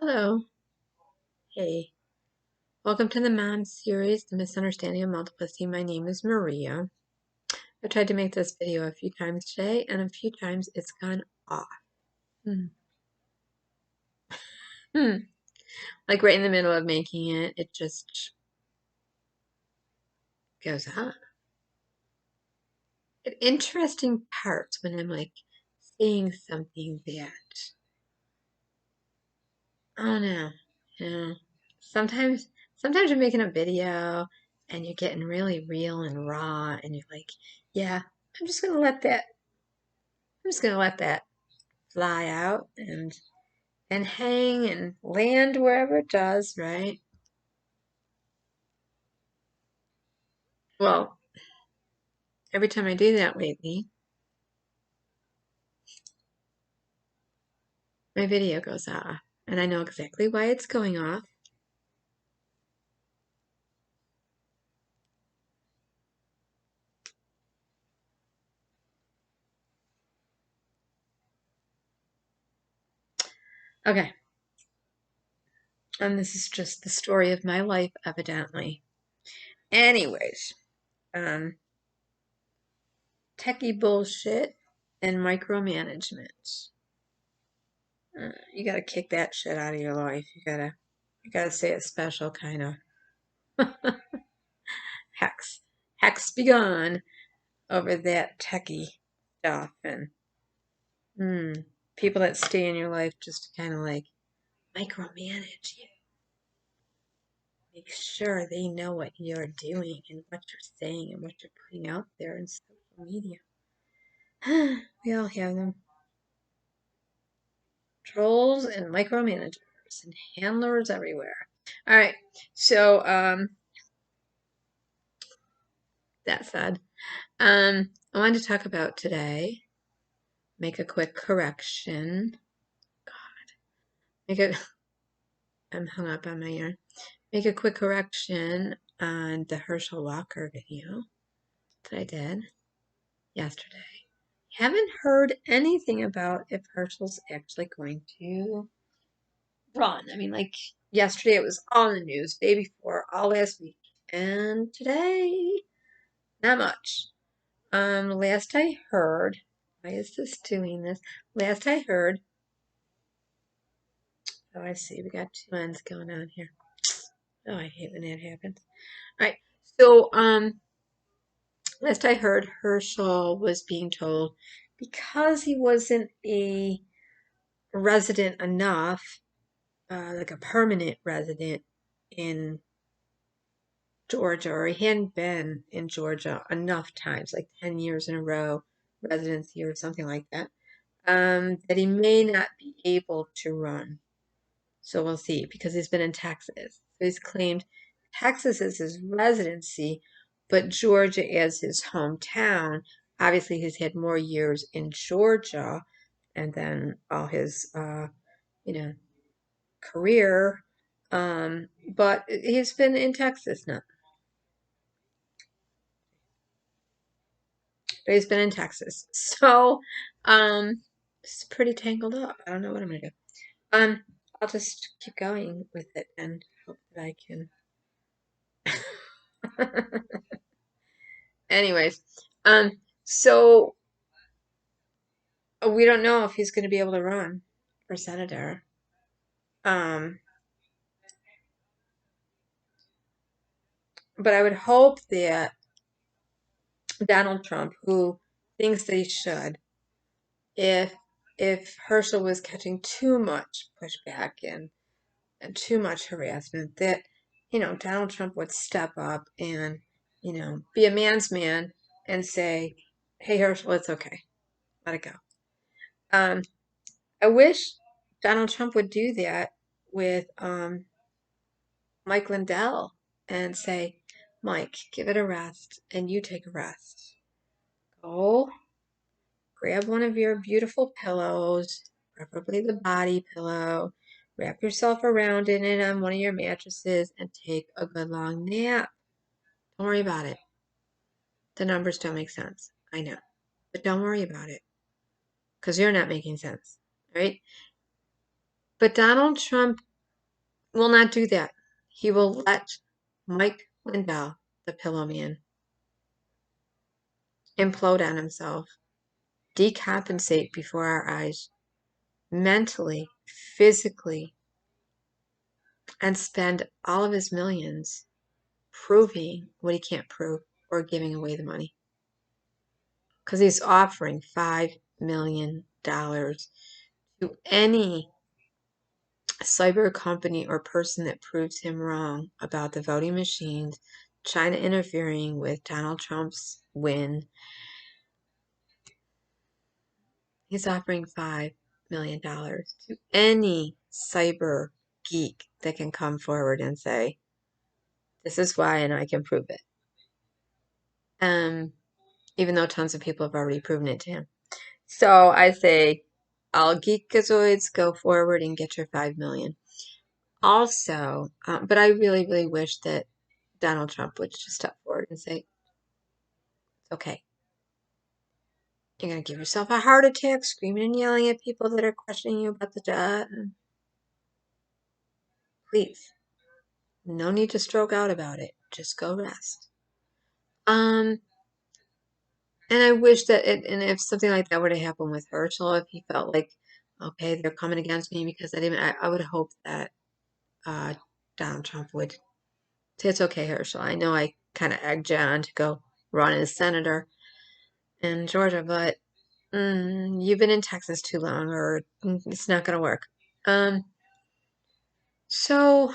Hello. Hey. Welcome to the Mom series, The Misunderstanding of Multiplicity. My name is Maria. I tried to make this video a few times today, and a few times it's gone off. Hmm. Hmm. Like right in the middle of making it, it just goes off. At interesting parts when I'm like saying something that, I don't know, you know, sometimes you're making a video and you're getting really real and raw and you're like, yeah, I'm just gonna let that I'm just gonna let that fly out and hang and land wherever it does, right? Well, every time I do that lately, my video goes off, and I know exactly why it's going off. Okay, and this is just the story of my life, evidently. Anyways, um, techie bullshit and micromanagement. You gotta kick that shit out of your life. You gotta say it special, kind of. Hex, hex be gone over that techie stuff and people that stay in your life just to kind of like micromanage you. Make sure they know what you're doing and what you're saying and what you're putting out there in social media. We all have them. Trolls and micromanagers and handlers everywhere. All right. So, that said, I wanted to talk about today, make a quick correction. Make it, I'm hung up on my ear. Make a quick correction on the Herschel Walker video that I did yesterday. Haven't heard anything about if Herschel's actually going to run. I mean, like yesterday it was all in the news, day before, all last week, and today, not much. Last I heard, why is this doing this? Last I heard, oh, I see, we got two ends going on here. Oh, I hate when that happens. All right, so, last I heard, Herschel was being told because he wasn't a resident enough, like a permanent resident in Georgia, or he hadn't been in Georgia enough times, like 10 years in a row, residency or something like that, that he may not be able to run. So we'll see, because he's been in Texas. So he's claimed Texas as his residency, but Georgia as his hometown. Obviously, he's had more years in Georgia, and then all his, you know, career. But he's been in Texas now. But he's been in Texas. So, it's pretty tangled up. I don't know what I'm gonna do. Um, I'll just keep going with it and hope that I can. Anyways, so we don't know if he's going to be able to run for senator. Um, but I would hope that Donald Trump, who thinks that he should, if Herschel was catching too much pushback and too much harassment, that Donald Trump would step up and be a man's man and say, "Hey Herschel, it's okay, let it go." Um, I wish Donald Trump would do that with Mike Lindell and say, "Mike, give it a rest, and you take a rest. Go grab one of your beautiful pillows, preferably the body pillow, wrap yourself around in it on one of your mattresses, and take a good long nap. Don't worry about it. The numbers don't make sense. I know. But don't worry about it, because you're not making sense, right?" But Donald Trump will not do that. He will let Mike Lindell, the pillow man, implode on himself, decompensate before our eyes, mentally, physically, and spend all of his millions proving what he can't prove or giving away the money. Because he's offering $5 million to any cyber company or person that proves him wrong about the voting machines, China interfering with Donald Trump's win. He's offering $5 million to any cyber geek that can come forward and say, this is why, and I can prove it. Even though tons of people have already proven it to him. So I say, all geekazoids, go forward and get your 5 million. Also, but I really, really wish that Donald Trump would just step forward and say, it's okay. You're going to give yourself a heart attack screaming and yelling at people that are questioning you about the debt. Please. No need to stroke out about it. Just go rest. And I wish that and if something like that were to happen with Herschel, if he felt like, okay, they're coming against me because I would hope that Donald Trump would say, it's okay, Herschel. I know I kind of egged you on to go run as senator in Georgia, but you've been in Texas too long, or it's not going to work. So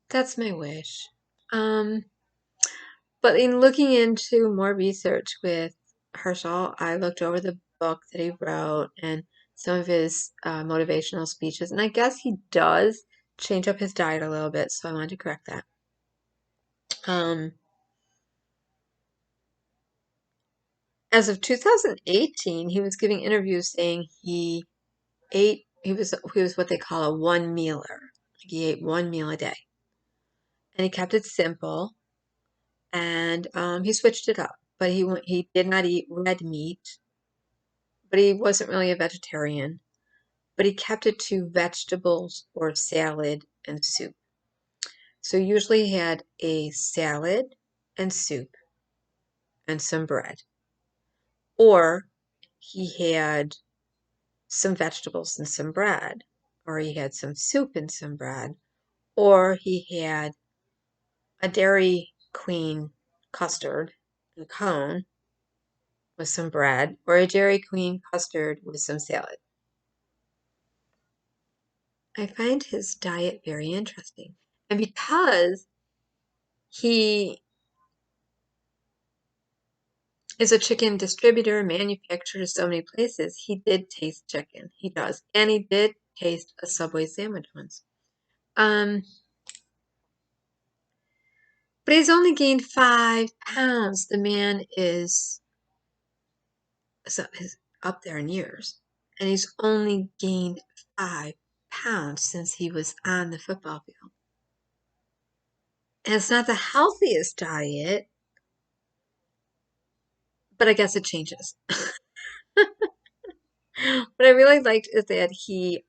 that's my wish. But in looking into more research with Herschel, I looked over the book that he wrote and some of his motivational speeches, and I guess he does change up his diet a little bit, so I wanted to correct that. As of 2018, he was giving interviews saying he was what they call a one mealer. He ate one meal a day, and he kept it simple, and he switched it up. But he did not eat red meat, but he wasn't really a vegetarian. But he kept it to vegetables or salad and soup. So usually he had a salad and soup and some bread, or he had some vegetables and some bread, or he had some soup and some bread, or he had a Dairy Queen custard and cone with some bread, or a Dairy Queen custard with some salad. I find his diet very interesting. And because he is a chicken distributor, manufacturer so many places, he did taste chicken. He does. And he did taste a Subway sandwich once. But he's only gained 5 pounds. The man is up there in years. And he's only gained 5 pounds since he was on the football field. And it's not the healthiest diet, but I guess it changes. What I really liked is that he,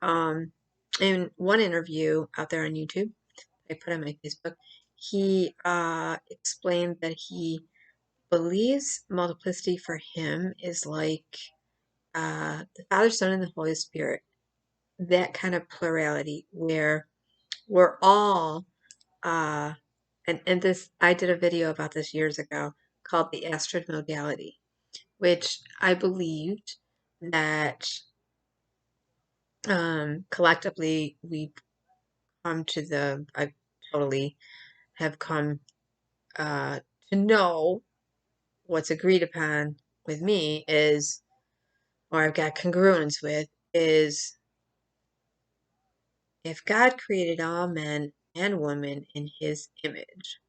in one interview out there on YouTube, I put on my Facebook, he explained that he believes multiplicity for him is like the Father, Son, and the Holy Spirit. That kind of plurality where we're all, and this, I did a video about this years ago called the Astrid Modality, which I believed that collectively we come to I totally have come to know what's agreed upon with me is, or I've got congruence with, is if God created all men and women in his image,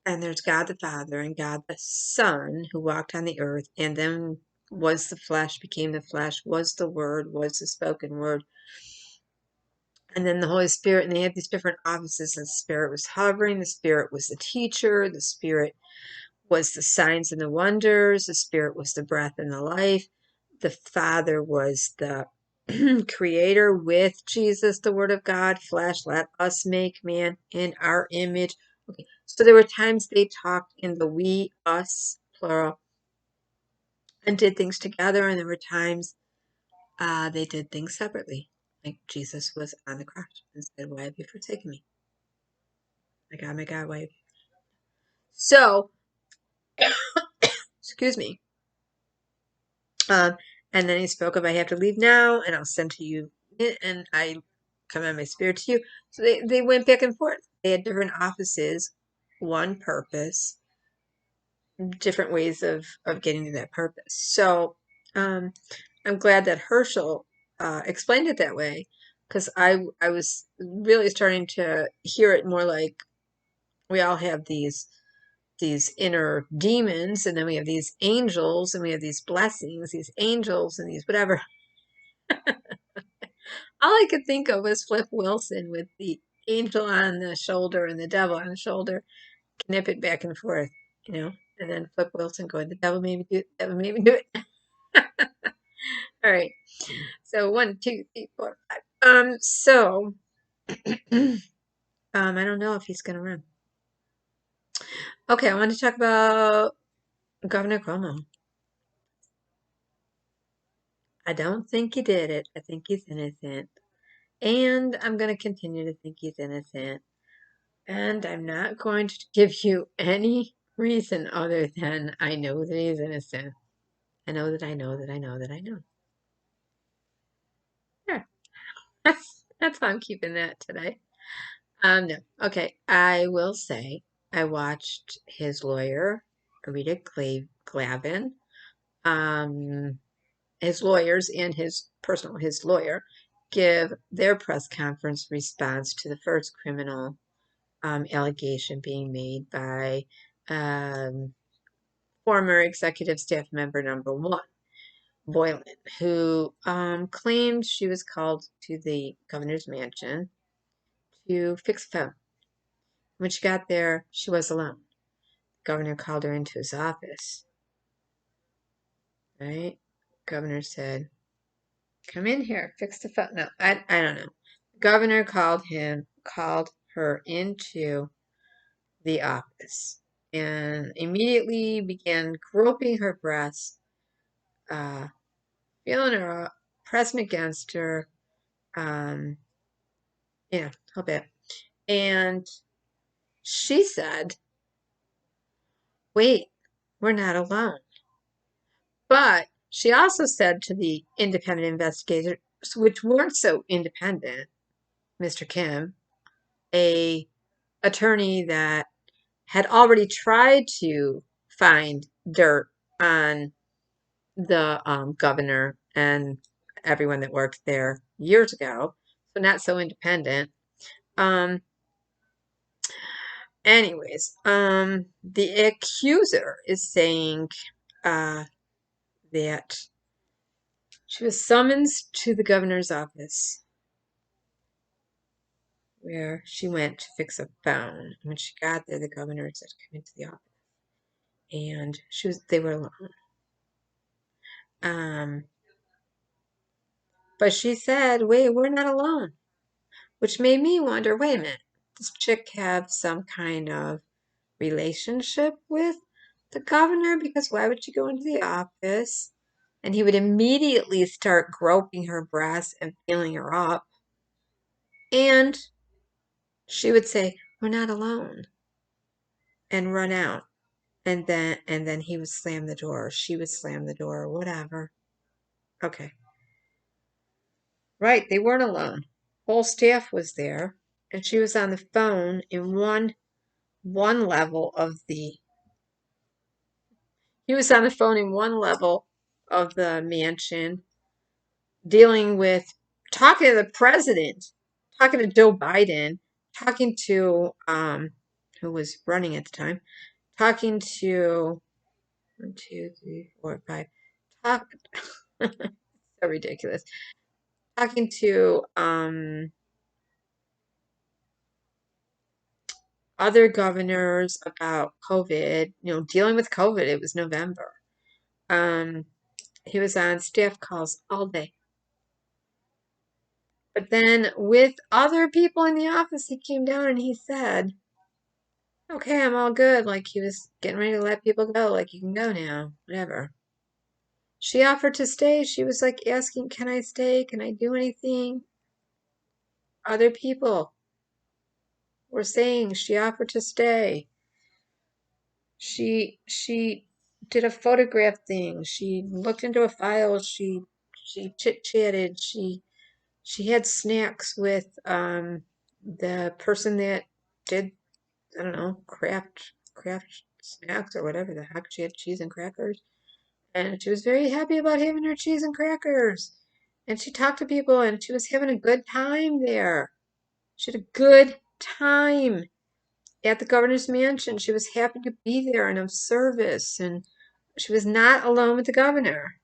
and there's God the Father and God the Son who walked on the earth and then was the flesh, became the flesh, was the word, was the spoken word, and then the Holy Spirit, and they had these different offices. The Spirit was hovering, the Spirit was the teacher, the Spirit was the signs and the wonders, the Spirit was the breath and the life, the Father was the creator with Jesus, the word of God, flesh, let us make man in our image. Okay, so there were times they talked in the we, us, plural, and did things together, and there were times they did things separately. Like Jesus was on the cross and said, "Why have you forsaken me? My God, why have you?" So, excuse me. Um, and then he spoke of, "I have to leave now, and I'll send to you, and I command my spirit to you." So they went back and forth. They had different offices, one purpose, different ways of getting to that purpose. So um, I'm glad that Herschel explained it that way, because I was really starting to hear it more like we all have these inner demons, and then we have these angels, and we have these blessings, these angels, and these whatever. All I could think of was Flip Wilson with the angel on the shoulder and the devil on the shoulder, knip it back and forth, and then Flip Wilson going, "The devil made me do it, the devil made me do it." All right. So 1, 2, 3, 4, 5. So I don't know if he's gonna run. Okay, I want to talk about Governor Cuomo. I don't think he did it. I think he's innocent. And I'm going to continue to think he's innocent. And I'm not going to give you any reason other than I know that he's innocent. I know that I know that I know that I know. Yeah, that's how I'm keeping that today. No. Okay, I will say I watched his lawyer, Rita Glavin, um, his lawyers and his lawyer give their press conference response to the first criminal allegation being made by um, former executive staff member number 1, Boylan, who claimed she was called to the governor's mansion to fix a phone. When she got there, she was alone. The governor called her into his office. Right? Governor said, "Come in here, fix the phone." No, I don't know. The governor called her into the office and immediately began groping her breast, uh, feeling her up, pressing against her, um, a bit. And she said, "Wait, we're not alone." But she also said to the independent investigators, which weren't so independent, Mr. Kim, a attorney that had already tried to find dirt on the governor and everyone that worked there years ago, so not so independent. Um, the accuser is saying that she was summoned to the governor's office where she went to fix a phone. When she got there, the governor said, "Come into the office," and they were alone. Um, but she said, "Wait, we're not alone," which made me wonder, wait a minute, does chick have some kind of relationship with the governor? Because why would she go into the office and he would immediately start groping her breast and feeling her up, and she would say, "We're not alone," and run out, and then he would slam the door, or she would slam the door, or whatever. Okay. Right, they weren't alone. Whole staff was there, and she was on the phone in one level of the he was on the phone in one level of the mansion, dealing with talking to the president, talking to Joe Biden, talking to who was running at the time, talking to 1, 2, 3, 4, 5, talk so ridiculous. Talking to other governors about COVID, dealing with COVID. It was November. Um, he was on staff calls all day. But then with other people in the office, he came down and he said, okay, I'm all good. Like he was getting ready to let people go. Like you can go now, whatever. She offered to stay. She was like asking, can I stay? Can I do anything? Other people were saying she offered to stay. She did a photograph thing. She looked into a file. She chit-chatted. She had snacks with the person that did, I don't know, craft snacks or whatever the heck. She had cheese and crackers. And she was very happy about having her cheese and crackers. And she talked to people and she was having a good time there. She had a good time at the governor's mansion. She was happy to be there and of service. And she was not alone with the governor.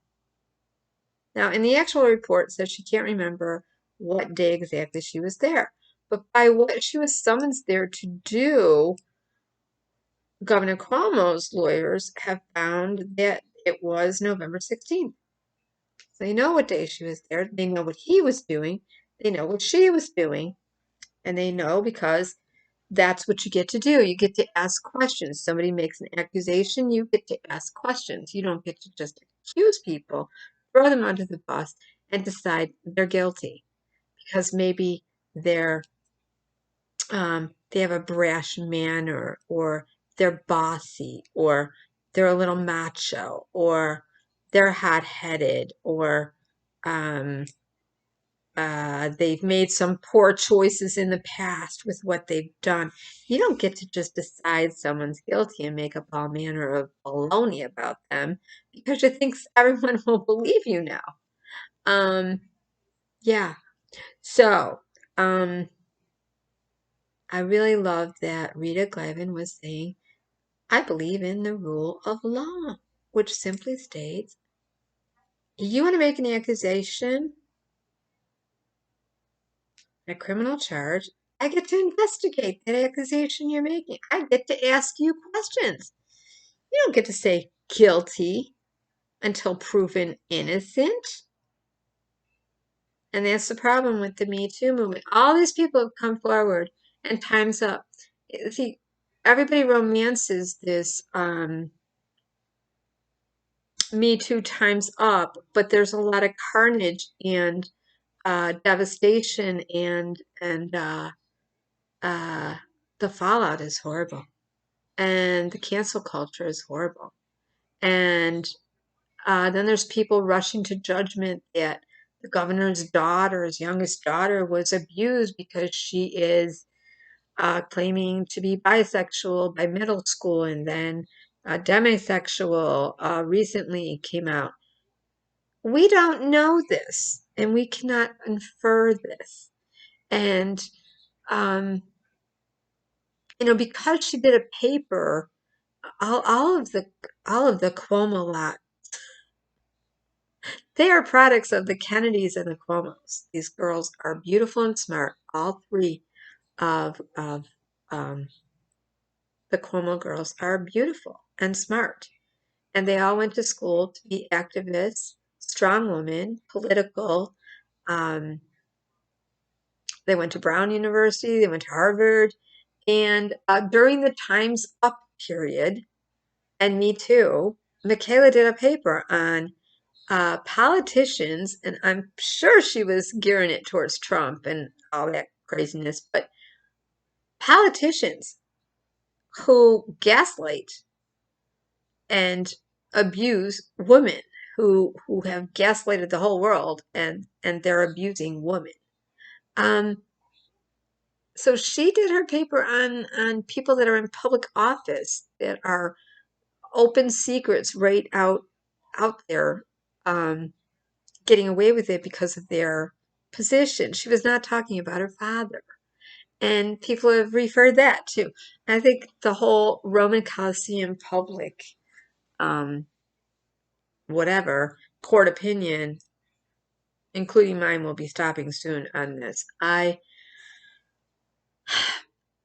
Now, in the actual report, it says she can't remember what day exactly she was there. But by what she was summoned there to do, Governor Cuomo's lawyers have found that it was November 16th. So they know what day she was there. They know what he was doing. They know what she was doing. And they know because that's what you get to do. You get to ask questions. Somebody makes an accusation, you get to ask questions. You don't get to just accuse people, throw them under the bus, and decide they're guilty because maybe they're they have a brash manner, or they're bossy, or they're a little macho, or they're hot-headed, or um, they've made some poor choices in the past with what they've done. You don't get to just decide someone's guilty and make up all manner of baloney about them because you think everyone will believe you now. Um, yeah. So, I really loved that Rita Glavin was saying, I believe in the rule of law, which simply states, you want to make an accusation, a criminal charge, I get to investigate that accusation you're making. I get to ask you questions. You don't get to say guilty until proven innocent. And that's the problem with the Me Too movement. All these people have come forward and time's up. See, everybody romances this Me Too time's up, but there's a lot of carnage and devastation and uh, the fallout is horrible. And the cancel culture is horrible. And then there's people rushing to judgment that the governor's daughter, his youngest daughter, was abused because she is claiming to be bisexual by middle school, and then demisexual recently came out. We don't know this, and we cannot infer this. And um, because she did a paper, all of the Cuomo lot, they are products of the Kennedys and the Cuomos. These girls are beautiful and smart. All three of the Cuomo girls are beautiful and smart. And they all went to school to be activists, strong women, political. Um, they went to Brown University, they went to Harvard. And during the Time's Up period, and Me Too, Michaela did a paper on politicians, and I'm sure she was gearing it towards Trump and all that craziness, but politicians who gaslight and abuse women, who have gaslighted the whole world, and they're abusing women. Um, so she did her paper on people that are in public office that are open secrets right out there, getting away with it because of their position. She was not talking about her father. And people have referred that too. I think the whole Roman Coliseum public, um, whatever, court opinion, including mine, will be stopping soon on this.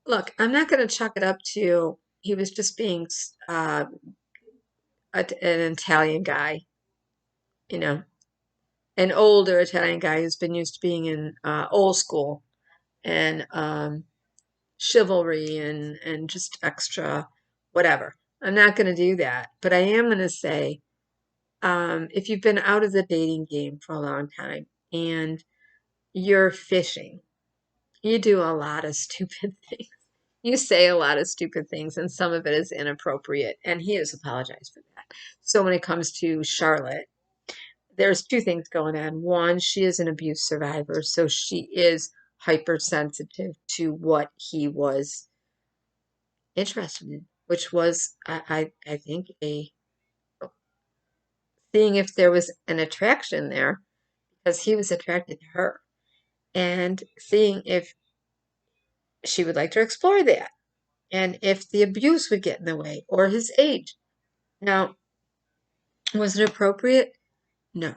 Look, I'm not going to chalk it up to he was just being an Italian guy, you know. an older Italian guy who's been used to being in old school and chivalry and just extra whatever. I'm not going to do that, but I am going to say if you've been out of the dating game for a long time and you're fishing, you do a lot of stupid things. You say a lot of stupid things, and some of it is inappropriate, and he has apologized for that. So when it comes to Charlotte, there's two things going on. One, she is an abuse survivor, so she is hypersensitive to what he was interested in, which was, I think, a seeing if there was an attraction there because he was attracted to her, and seeing if she would like to explore that, and if the abuse would get in the way or his age. Now, was it appropriate? No.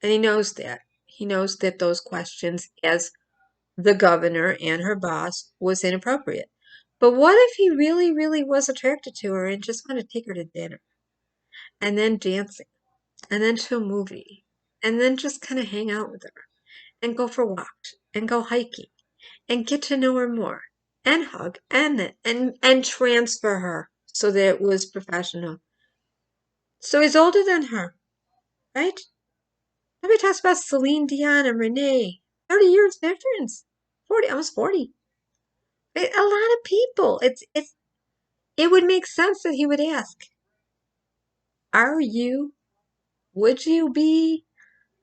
And he knows that. He knows that those questions, as the governor and her boss, was inappropriate. But what if he really, really was attracted to her and just wanted to take her to dinner and then dancing and then to a movie and then just kind of hang out with her and go for walks and go hiking and get to know her more and hug and transfer her so that it was professional. So he's older than her, right? Nobody talks about Celine Dion and Renee. 30 years difference. 40, almost 40. A lot of people. It would make sense that he would ask, are you, would you be?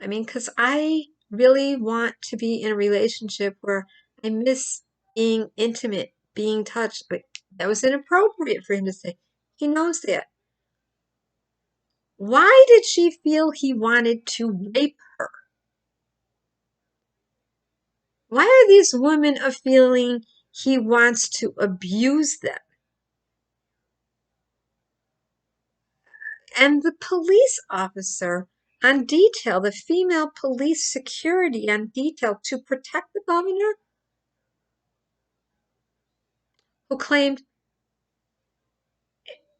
I mean, because I really want to be in a relationship where I miss being intimate, being touched. But that was inappropriate for him to say. He knows that. Why did she feel he wanted to rape her? Why are these women of feeling he wants to abuse them? And the police officer on detail, the female police security on detail to protect the governor, who claimed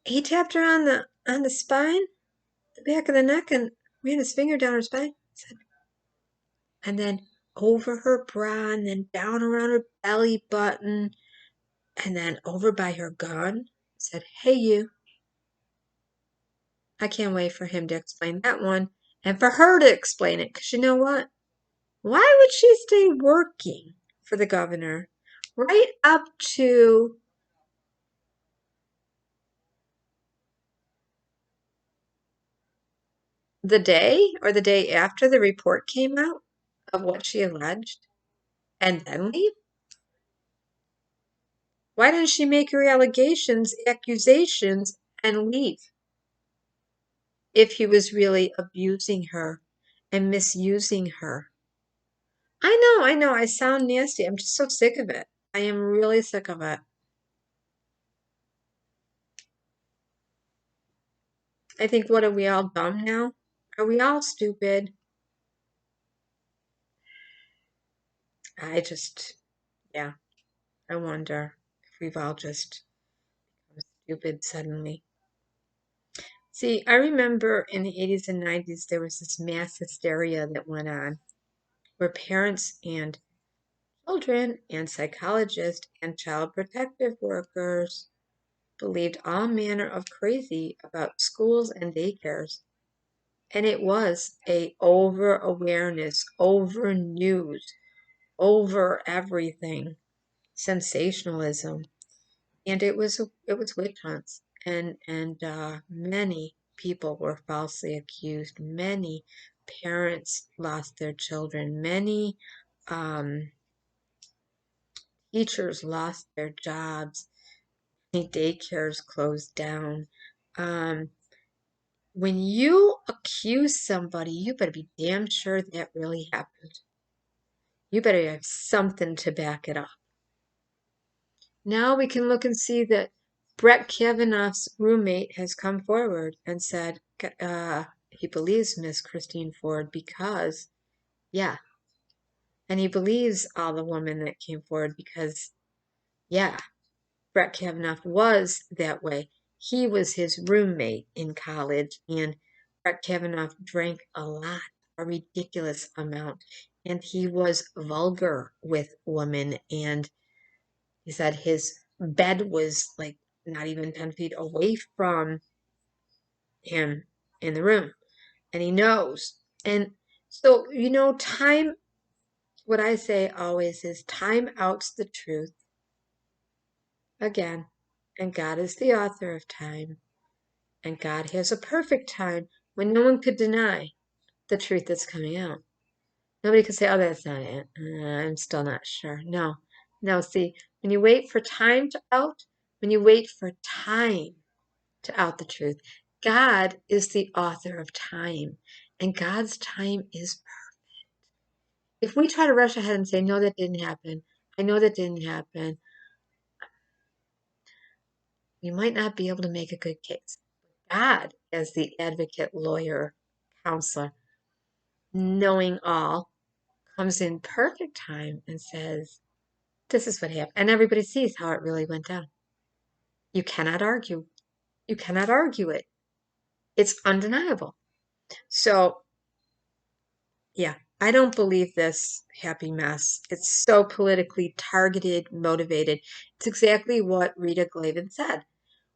he tapped her on the spine, the back of the neck, and ran his finger down her spine, and then over her bra, and then down around her belly button, and then over by her gun, said, "Hey, you." I can't wait for him to explain that one and for her to explain it, because you know what? Why would she stay working for the governor right up to the day or the day after the report came out of what she alleged and then leave? Why didn't she make her accusations, and leave if he was really abusing her and misusing her? I know, I sound nasty. I'm just so sick of it. I am really sick of it. I think, what are we all dumb now? Are we all stupid? I just, yeah, I wonder if we've all just become stupid suddenly. See, I remember in the 80s and 90s, there was this mass hysteria that went on where parents and children and psychologists and child protective workers believed all manner of crazy about schools and daycares. And it was a over awareness, over news, over everything, sensationalism. And it was witch hunts, and many people were falsely accused. Many parents lost their children. Many um, teachers lost their jobs. Many daycares closed down. Um, when you accuse somebody, you better be damn sure that really happened. You better have something to back it up. Now we can look and see that Brett Kavanaugh's roommate has come forward and said he believes Miss Christine Ford because, yeah, and he believes all the women that came forward because, yeah, Brett Kavanaugh was that way. He was his roommate in college, and Brett Kavanaugh drank a lot. a ridiculous amount. And he was vulgar with women. And he said his bed was like not even 10 feet away from him in the room. And he knows. And so, time, what I say always is time outs the truth again. And God is the author of time. And God has a perfect time when no one could deny the truth that's coming out. Nobody could say, oh, that's not it. I'm still not sure. No. No, see, when you wait for time to out, when you wait for time to out the truth, God is the author of time. And God's time is, if we try to rush ahead and say, no, that didn't happen, I know that didn't happen, we might not be able to make a good case. God, as the advocate, lawyer, counselor, knowing all, comes in perfect time and says, this is what happened. And everybody sees how it really went down. You cannot argue. You cannot argue it. It's undeniable. So, yeah, I don't believe this happy mess. It's so politically targeted, motivated. It's exactly what Rita Glavin said.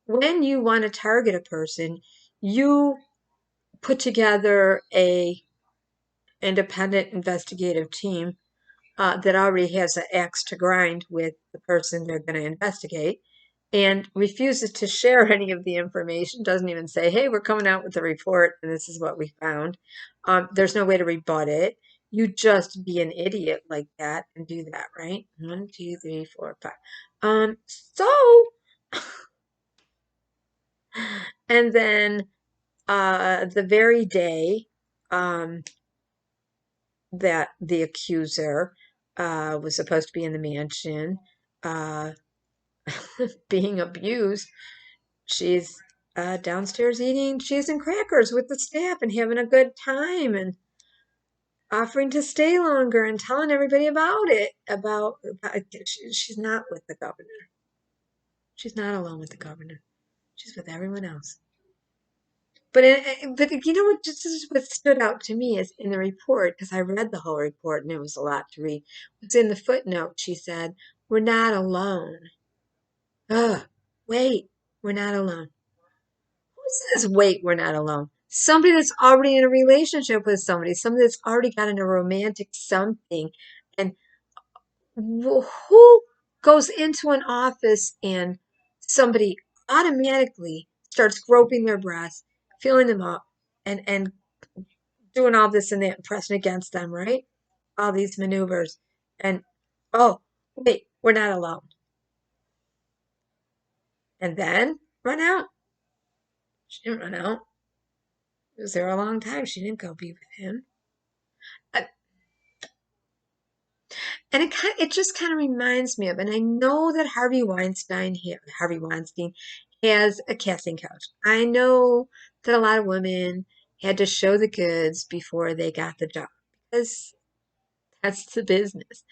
When you want to target a person, you put together a independent investigative team that already has an axe to grind with the person they're going to investigate and refuses to share any of the information, doesn't even say, hey, we're coming out with a report and this is what we found. There's no way to rebut it. You just be an idiot like that and do that, right? 1, 2, 3, 4, 5. So, and then the very day that the accuser was supposed to be in the mansion, uh, being abused, she's downstairs eating cheese and crackers with the staff and having a good time and offering to stay longer and telling everybody about it. She's not with the governor. She's not alone with the governor. She's with everyone else. But you know what? This is what stood out to me is in the report, because I read the whole report and it was a lot to read. It's in the footnote. She said, "We're not alone." Ugh, wait, we're not alone. Who says, wait, we're not alone? Somebody that's already in a relationship with somebody that's already got in a romantic something. And who goes into an office and somebody automatically starts groping their breasts, feeling them up, and doing all this and that, and pressing against them, right? All these maneuvers. And, oh, wait, we're not alone. And then run out. She didn't run out. She was there a long time. She didn't go be with him. Uh, And it just kind of reminds me of, and I know that Harvey Weinstein has a casting couch. I know that a lot of women had to show the goods before they got the job because that's the business.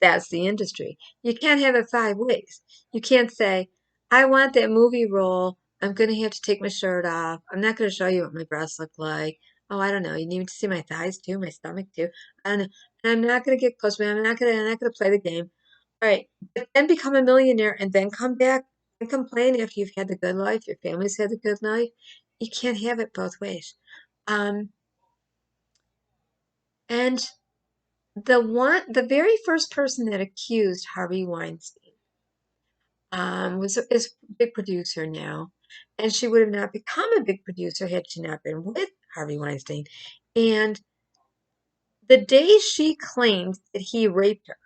That's the industry. You can't have it 5 ways. You can't say, I want that movie role. I'm going to have to take my shirt off. I'm not going to show you what my breasts look like. Oh, I don't know. You need to see my thighs too, my stomach too. I don't know. And I'm not going to get close, man. I'm not going to play the game. All right. But then become a millionaire and then come back and complain after you've had the good life, your family's had the good life. You can't have it both ways. Um, and the very first person that accused Harvey Weinstein is a big producer now, and she would have not become a big producer had she not been with Harvey Weinstein. And the day she claimed that he raped her,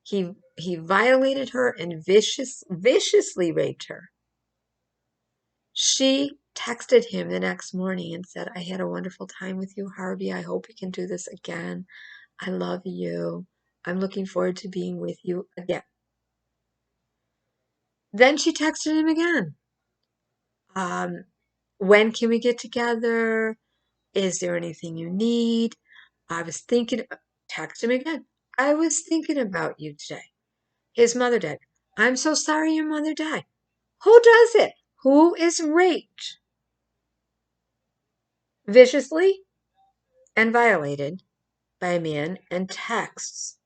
he violated her and viciously raped her. She texted him the next morning and said, "I had a wonderful time with you, Harvey. I hope we can do this again. I love you. I'm looking forward to being with you again." Then she texted him again. When can we get together? Is there anything you need? I was thinking, text him again. I was thinking about you today. His mother died. I'm so sorry your mother died. Who does it? Who is raped? Viciously? and violated by a man and picks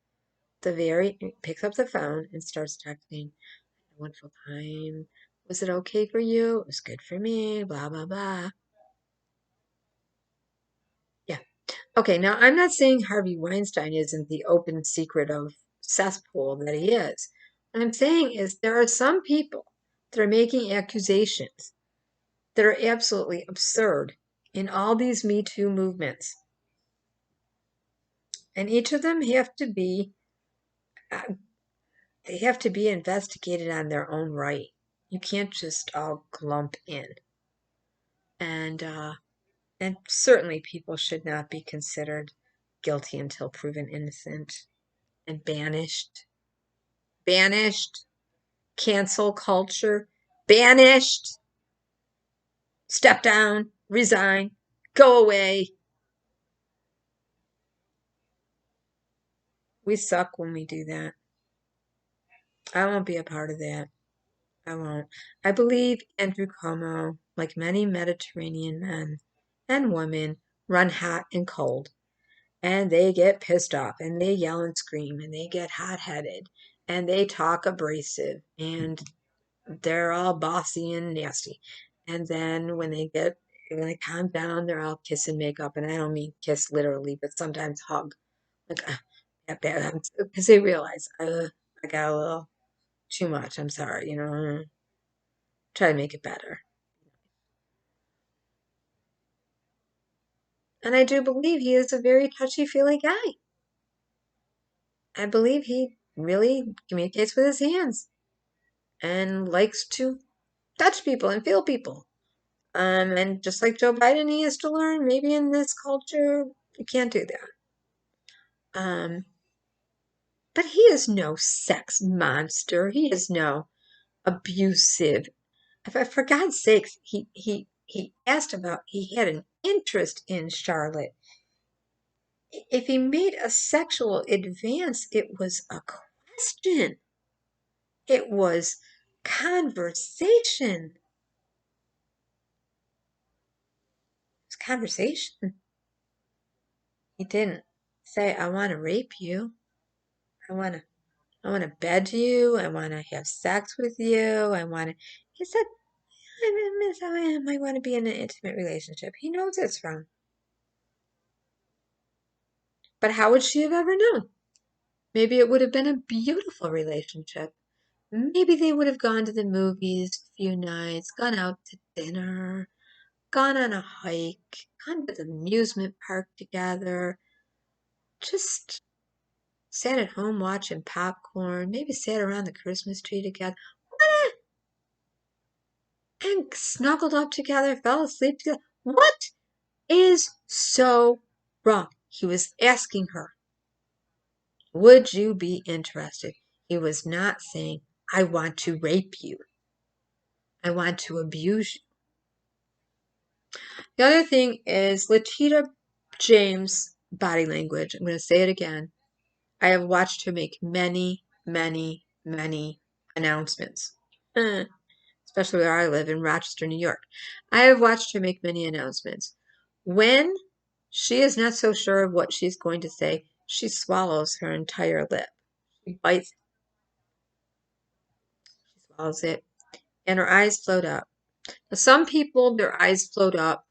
up the phone and starts texting, a wonderful time. Was it okay for you? It was good for me, blah, blah, blah. Yeah. Okay, now I'm not saying Harvey Weinstein isn't the open secret of cesspool that he is. What I'm saying is there are some people that are making accusations that are absolutely absurd in all these Me Too movements. And each of them uh, they have to be investigated on their own right. You can't just all clump in. And and certainly people should not be considered guilty until proven innocent and banished. Banished. Cancel culture. Banished. Step down. Resign. Go away. We suck when we do that. I won't be a part of that. I won't. I believe Andrew Cuomo, like many Mediterranean men and women, run hot and cold. And they get pissed off and they yell and scream and they get hot headed and they talk abrasive and they're all bossy and nasty. And then when they calm down, they're all kiss and make up. And I don't mean kiss literally, but sometimes hug. Like, because they realize, I got a little too much. I'm sorry, try to make it better. And I do believe he is a very touchy-feely guy. I believe he really communicates with his hands and likes to touch people and feel people. And just like Joe Biden, he has to learn. Maybe in this culture, you can't do that. But he is no sex monster. He is no abusive. For God's sakes, he asked about. He had an interest in Charlotte. If he made a sexual advance, it was a question. It was conversation. It was conversation. He didn't say, I want to rape you. I want to I want to bed you. I want to have sex with you. He said, I might want to be in an intimate relationship. He knows it's wrong. But how would she have ever known? Maybe it would have been a beautiful relationship. Maybe they would have gone to the movies a few nights, gone out to dinner, gone on a hike, gone to the amusement park together, just sat at home watching popcorn, maybe sat around the Christmas tree together, and snuggled up together, fell asleep together. What is so wrong? He was asking her, would you be interested? He was not saying, I want to rape you. I want to abuse you. The other thing is Letitia James' body language. I'm going to say it again. I have watched her make many, many, many announcements, especially where I live in Rochester, New York. I have watched her make many announcements. When she is not so sure of what she's going to say, she swallows her entire lip. She bites, she swallows it, and her eyes float up. Now, some people, their eyes float up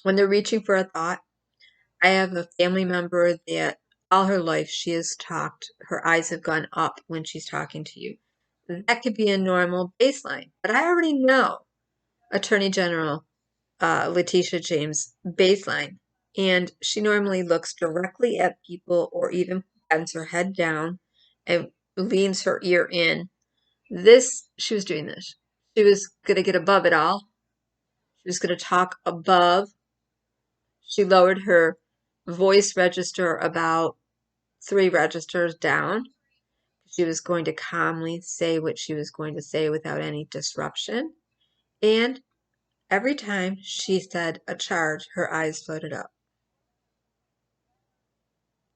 when they're reaching for a thought. I have a family member that all her life she has talked, her eyes have gone up when she's talking to you. That could be a normal baseline. But I already know Attorney General Letitia James' baseline. And she normally looks directly at people or even bends her head down and leans her ear in. She was doing this. She was going to get above it all. She was going to talk above. She lowered her voice register about 3 registers down. She was going to calmly say what she was going to say without any disruption. And every time she said a charge, her eyes floated up.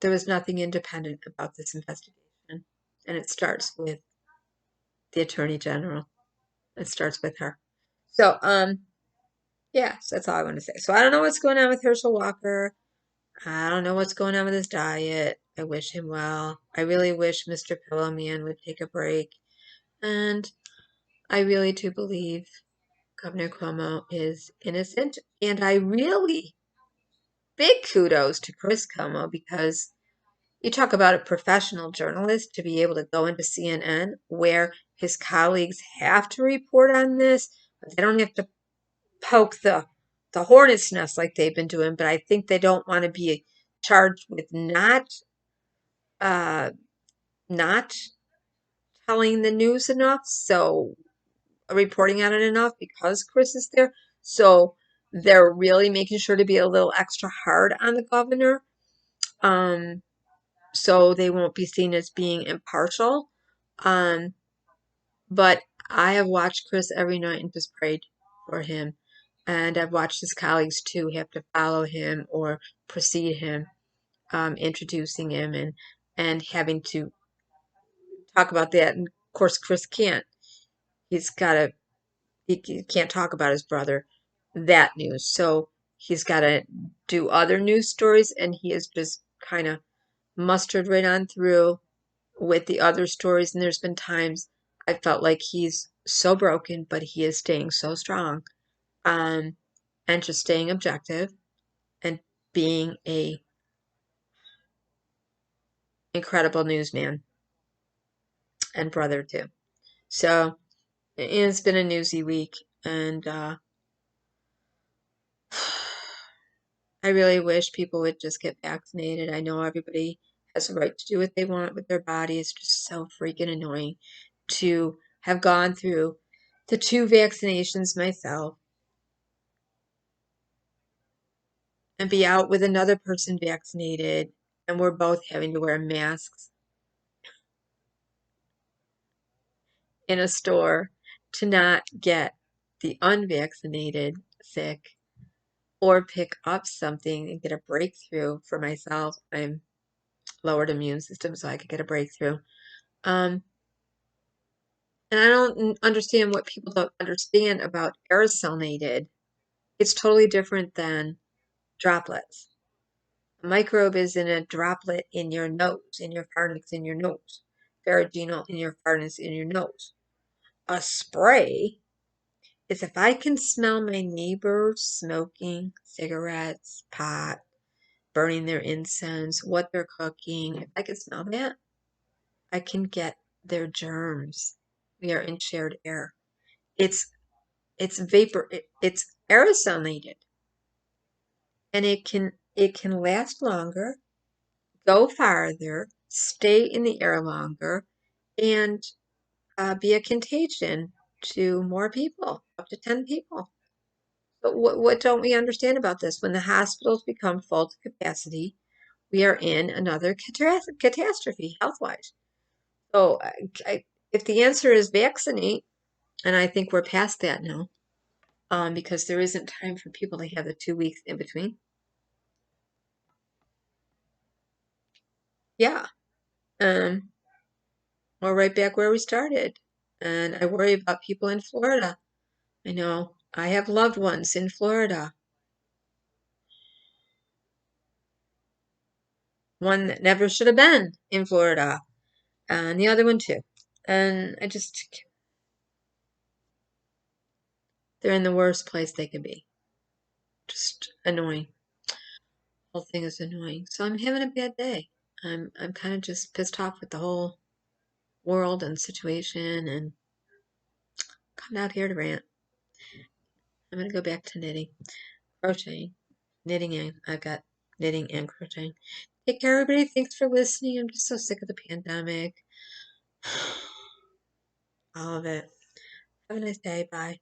There was nothing independent about this investigation. And it starts with the Attorney General. It starts with her. So, Yes, that's all I want to say. So I don't know what's going on with Herschel Walker. I don't know what's going on with his diet. I wish him well. I really wish Mr. Pillowman would take a break. And I really do believe Governor Cuomo is innocent. And I really, big kudos to Chris Cuomo because you talk about a professional journalist to be able to go into CNN where his colleagues have to report on this, but they don't have to poke the hornet's nest like they've been doing. But I think they don't want to be charged with uh, not telling the news enough, so reporting on it enough because Chris is there. So they're really making sure to be a little extra hard on the governor. Um, so they won't be seen as being impartial. Um, but I have watched Chris every night and just prayed for him. And I've watched his colleagues too have to follow him or precede him, introducing him and having to talk about that. And of course, Chris can't. He's got to he can't talk about his brother, that news. So he's got to do other news stories, and he is just kind of mustered right on through with the other stories. And there's been times I felt like he's so broken, but he is staying so strong, um, and just staying objective and being a incredible newsman and brother too. So it's been a newsy week, and I really wish people would just get vaccinated. I know everybody has a right to do what they want with their body. It's just so freaking annoying to have gone through the two vaccinations myself and be out with another person vaccinated, and we're both having to wear masks in a store to not get the unvaccinated sick or pick up something and get a breakthrough for myself. I'm lowered immune system, so I could get a breakthrough. Um, And I don't understand what people don't understand about aerosolinated. It's totally different than droplets. A microbe is in a droplet in your nose, in your pharynx, in your nose. Pharyngeal in your pharynx, in your nose. A spray is if I can smell my neighbors smoking cigarettes, pot, burning their incense, what they're cooking. If I can smell that, I can get their germs. We are in shared air. It's it's vapor it's aerosolated, and it can last longer, go farther, stay in the air longer, and be a contagion to more people, up to 10 people. But what don't we understand about this? When the hospitals become full to capacity, we are in another catastrophe health-wise. So if the answer is vaccinate, and I think we're past that now, because there isn't time for people to have the 2 weeks in between. Yeah, um, we're right back where we started. And I worry about people in Florida. I know I have loved ones in Florida. One that never should have been in Florida, and the other one too. And they're in the worst place they could be. Just annoying. Whole thing is annoying. So I'm having a bad day. I'm kind of just pissed off with the whole world and situation, and come out here to rant. I'm gonna go back to knitting, crocheting, knitting, and I've got knitting and crocheting. Take care, everybody. Thanks for listening. I'm just so sick of the pandemic. All of it. Have a nice day. Bye.